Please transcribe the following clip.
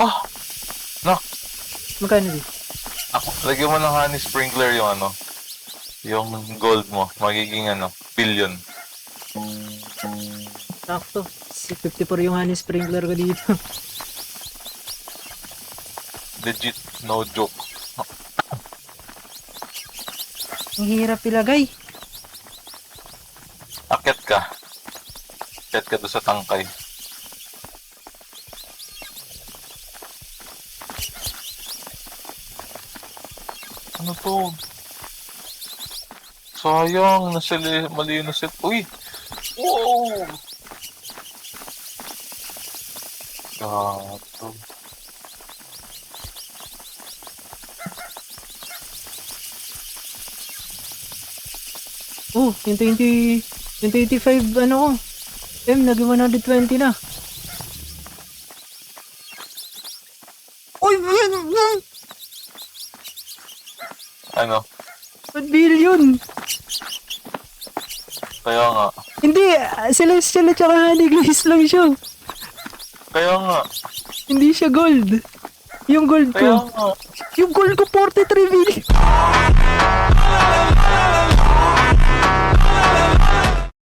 Oh! Nak! Magkano di? Ako, lagyan mo ng honey sprinkler yung ano. Yung gold mo. Magiging ano, billion. Sakto. 54 yung honey sprinkler ko dito. Legit, no joke. Ang hirap ilagay. Akyat ka. Akyat ka doon sa tangkay. Ano to? Sayang, mali na set. Uy! Wow! Gato. Oh, yung 25 ano ko. Naging 120 na. Uy, Ano? 1 billion. Kaya nga. Hindi, celestial at saka honey glaze lang siya. Kaya nga. Hindi siya gold. Yung gold Kaya ko. nga. Yung gold ko 43